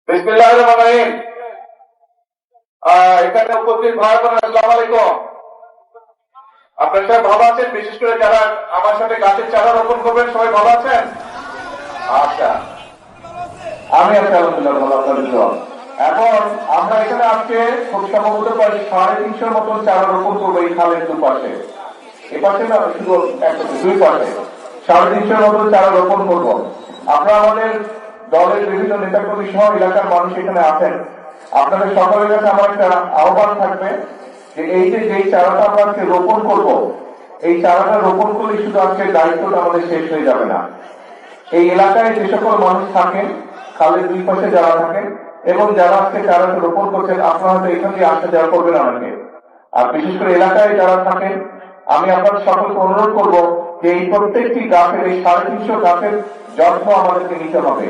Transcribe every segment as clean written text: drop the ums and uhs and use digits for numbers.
বিসমিল্লাহির রহমানির রহিম। এখানে উপস্থিত ভাই বোনেরা, আসসালামু আলাইকুম। আপনারা সবাই ভালো আছেন? বিশেষ করে যারা আমার সাথে গাছের চারা রোপণ করবেন, সবাই ভালো আছেন? আচ্ছা, আমি আছি আলহামদুলিল্লাহ ভালো। আপনাদের দোয়া। এখন আমরা এখানে আজকে খুব সম্ভবত প্রায় 350 মতন চারা রোপণ করবো এই খালের দুপাশে। এপাশে না, শুধু দুই পাশে 350 মতন চারা রোপণ করবো। আমরা আমাদের দলের বিভিন্ন নেতাকর্মী সহ এলাকার মানুষ এখানে আছেন। আপনাদের সকলের কাছে আমার একটা আহ্বান থাকবে যে এই যে চারাটা আমরা আজকে রোপণ করবো, এই চারাটা রোপণ করলে শুধু আজকের দায়িত্বটা আমাদের শেষ হয়ে যাবে না। এই এলাকায় যে সকল মানুষ থাকেন, খালের দুই পাশে যারা থাকেন এবং যারা আজকে চারাটা রোপণ করছেন, আপনারা হয়তো এখান দিয়ে আসতে যাওয়া করবেন অনেকে। আর বিশেষ করে এলাকায় যারা থাকেন, আমি আপনাদের সকলকে অনুরোধ করব যে এই প্রত্যেকটি গাছের, এই 350 গাছের যত্ন আমাদেরকে নিতে হবে।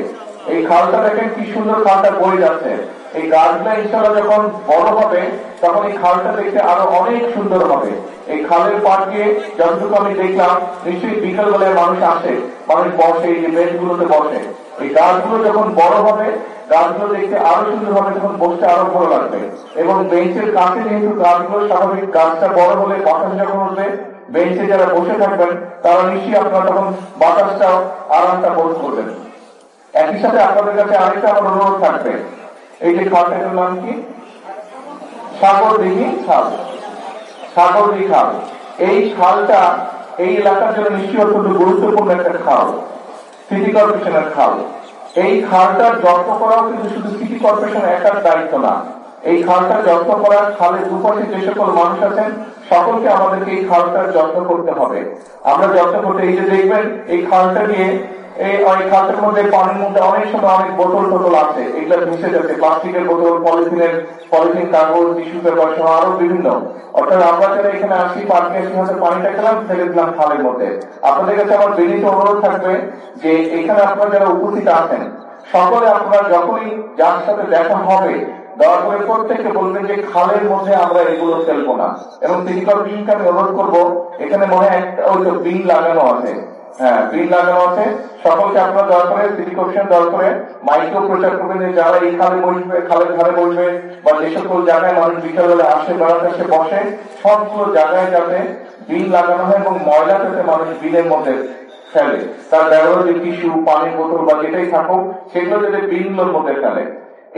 এই খালটা দেখেন কি সুন্দর, খালটা বয়ে যাচ্ছে। এই গাছগুলা ইনশাআল্লাহ যখন বড় হবে তখন এই খালটা দেখতে আরো অনেক সুন্দর হবে। এই খালের পাড় দিয়ে যতটুকু আমি দেখলাম, নিশ্চয়ই বিকেল বেলায় মানুষ আসে, মানুষ বসে, এই যে বেঞ্চগুলোতে বসে। এই গাছগুলো যখন বড় হবে, গাছগুলো দেখতে আরো সুন্দর হবে, তখন বসতে আরো ভালো লাগবে। এবং বেঞ্চের কাছে যেহেতু গাছগুলো স্বাভাবিক, গাছটা বড় হলে বাতাস যখন উঠবে, বেঞ্চে যারা বসে থাকবেন তারা নিশ্চয়ই আপনারা তখন বাতাসটাও আরামটা বোধ করবেন। একই সাথে আপনাদের কাছে আরেকটা আমার অনুরোধ থাকবে, এই যে খালটার নাম কি? সাগরদিঘি খাল। সাগরদিঘি খাল, এই খালটা এই এলাকার জন্য নিশ্চয়ই অত্যন্ত গুরুত্বপূর্ণ একটা খাল, সিটি কর্পোরেশনের খাল। এই খালটার যত্ন করাও কিন্তু শুধু সিটি কর্পোরেশনের একার দায়িত্ব না। এই খালটার যত্ন করার, খালের দুপাশে যে সকল মানুষ আছেন, সকলকে আমাদেরকে এই খালটার যত্ন করতে হবে। আমরা যত্ন করতে, এই যে দেখবেন এই খালটা নিয়ে, ওই খালটার মধ্যে পানির মধ্যে অনেক সময় অনেক বোতল টোতল আছে, এগুলো মিশে যাচ্ছে, প্লাস্টিকের বোতল, পলিথিন, কাগজ, টিস্যু পেপার সহ আরো বিভিন্ন। অর্থাৎ আমরা যারা এখানে আসি, পার্কে এসে হয়তো পানিটা খেলাম, ফেলে দিলাম খালের মধ্যে। আপনাদের কাছে আমার বিনীত অনুরোধ থাকবে যে এখানে আপনারা যারা উপস্থিত আছেন, সকলে আপনারা যখনই যার সাথে দেখা হবে, দয়া করে প্রত্যেককে বলবেন যে খালের মধ্যে আমরা এগুলো ফেলবো না। এবং সিটি কর্পোরেশনকে আমি অনুরোধ করবো, এখানে মনে হয় একটা ওই তো বিল লাগানো আছে, হ্যাঁ বিল লাগানো আছে, সকলকে আপনারা দয়া করে সিটি কর্পোরেশন দয়া করে মাইক্রো প্রচার করবেন যে যারা এই খালে বসবে, খালের ধারে বসবে, বা যে সকল জায়গায় মানুষ বিকালবেলা আসে, বেড়াতে এসে বসে, সবগুলো জায়গায় যাতে বিল লাগানো হয় এবং ময়লা যাতে মানুষ বিলের মধ্যে ফেলে, তার ব্যবহার যে টিস্যু, পানির বোতল বা যেটাই থাকুক, সেগুলো যাতে বিলগুলোর মধ্যে ফেলে।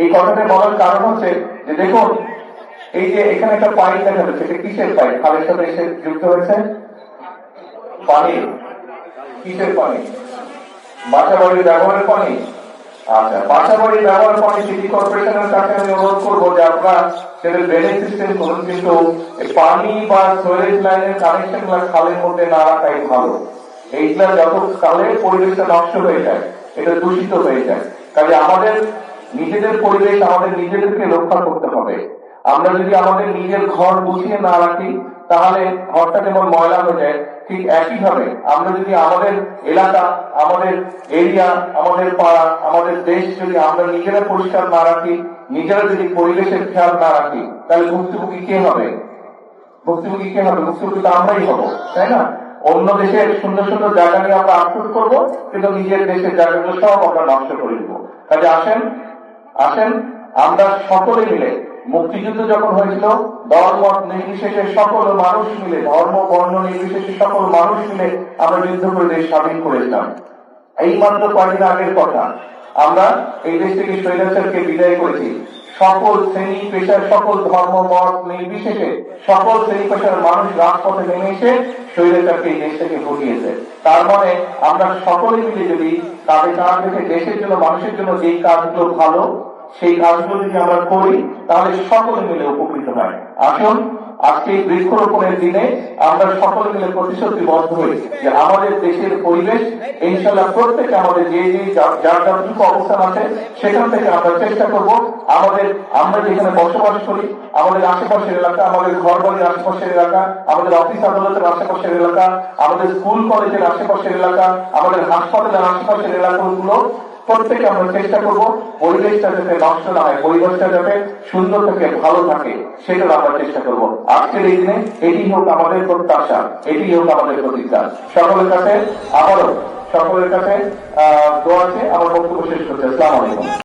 এই কথাটা বলার কারণ হচ্ছে যে দেখুন, এই যে এখানে একটা পাইপ দেখা যাচ্ছে, এটা কিসের পাইপ? খালের সাথে এসে যুক্ত হয়েছে পানি। কিসের পানি? বাসা বাড়ির ব্যবহারের পানি। আচ্ছা, বাসা বাড়ির ব্যবহার পানি সিটি কর্পোরেশনের কাছে আমি অনুরোধ করবো যে আপনারা সেটা ড্রেনেজ সিস্টেম করুন, কিন্তু পানি বা সুয়েজ লাইনের কানেকশন গুলা খালের মধ্যে না রাখাই ভালো। এইগুলা যত কালে পরিবেশটা নষ্ট হয়ে যায়, এটা দূষিত হয়ে যায়। কাজে আমাদের নিজেদের পরিবেশ, আমাদের নিজেদেরকে রক্ষা করতে হবে। আমরা যদি আমাদের নিজের ঘর গুছিয়ে না রাখি, তাহলে ঘরটা যেমন ময়লা হয়ে যায়, ঠিক একইভাবে আমরা যদি আমাদের এলাকা, আমাদের এরিয়া, আমাদের পাড়া, আমাদের দেশ যদি আমরা নিজেরা পরিষ্কার না রাখি, নিজেরা যদি পরিবেশের খেয়াল না রাখি, তাহলে ভুক্তভোগী কে হবে? ভুক্তভোগী কে হবে? ভুক্তভোগী তো আমরাই হবো, তাই না? অন্য দেশের সুন্দর সুন্দর জায়গা নিয়ে আমরা আফসোস করবো, কিন্তু নিজের দেশের জায়গাগুলো সব আমরা নষ্ট করে দিব। কাজে আসেন আসেন আমরা সকলে মিলে, মুক্তিযুদ্ধ যখন হয়েছিল, দল মত নির্বিশেষে সকল মানুষ মিলে, ধর্ম বর্ণ নির্বিশেষে সকল মানুষ মিলে আমরা যুদ্ধ করে দেশ স্বাধীন করেছিলাম। এই মাত্র কয়েকদিন আগের কথা, আমরা এই দেশ থেকে স্বৈরাচারকে বিদায় করেছি। সকল শ্রেণী পেশার, সকল ধর্ম মত নির্বিশেষে সকল শ্রেণী পেশার মানুষ রাজপথে নেমে এসে স্বৈরাচারকে এই দেশ থেকে হটিয়েছে। তার মানে আমরা সকলে মিলে যদি কাঁধে কাঁধ রেখে দেশের জন্য, মানুষের জন্য যেই কাজগুলো ভালো, সেই কাজগুলো যদি আমরা করি, তাহলে সকলে মিলে উপকৃত হয়। আসুন আজকে এই বৃক্ষরোপণের দিনে আমরা সকলে মিলে প্রতিশ্রুতিবদ্ধ হই যে আমাদের দেশের পরিবেশ ইনশাআল্লাহ প্রত্যেকে আমাদের যে যার যতটুকু অবস্থান আছে সেখান থেকে আমরা চেষ্টা করব আমরা যেখানে বসবাস করি, আমাদের আশেপাশের এলাকা, আমাদের ঘর বাড়ির আশেপাশের এলাকা, আমাদের অফিস আদালতের আশেপাশের এলাকা, আমাদের স্কুল কলেজের আশেপাশের এলাকা, আমাদের হাসপাতালের আশেপাশের এলাকাগুলো প্রত্যেকে আমরা চেষ্টা করবো পরিবেশটা যাতে নষ্ট না হয়, পরিবেশটা যাতে সুন্দর থাকে, ভালো থাকে, সেটার আমরা চেষ্টা করবো। আজকের এই দিনে এটি হোক আমাদের প্রত্যাশা, এটি হোক আমাদের প্রতিজ্ঞা। সকলের কাছে আবারও সকলের কাছে দোয়া আছে। আমার বক্তব্য শেষ করছি। আসসালামু আলাইকুম।